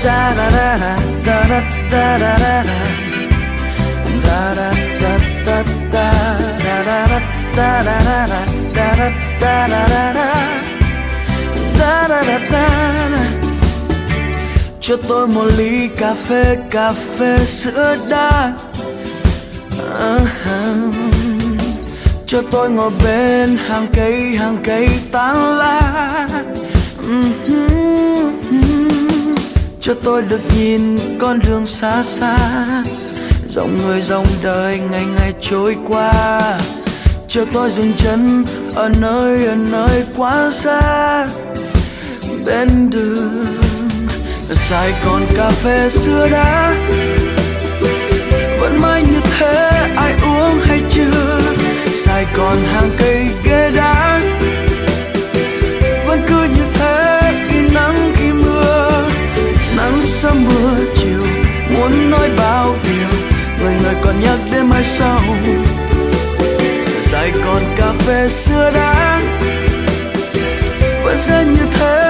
da da da da da da da da da. Da da da da da da da da da da da da da da da da. Cho tôi một ly cà phê sữa đá. Cho tôi ngồi bên hàng cây tán lá. Cho tôi được nhìn con đường xa xa, dòng người dòng đời ngày ngày trôi qua. Cho tôi dừng chân ở nơi quá xa, bên đường Sài Gòn cà phê sữa đá. Vẫn mãi như thế, ai uống hay chưa? Sài Gòn hàng cây ghế đá. Vẫn cứ như thế, khi nắng khi mưa, nắng sớm mưa chiều, muốn nói bao điều, người còn nhắc đến mai sau. Sài Gòn cà phê sữa đá vẫn sẽ như thế,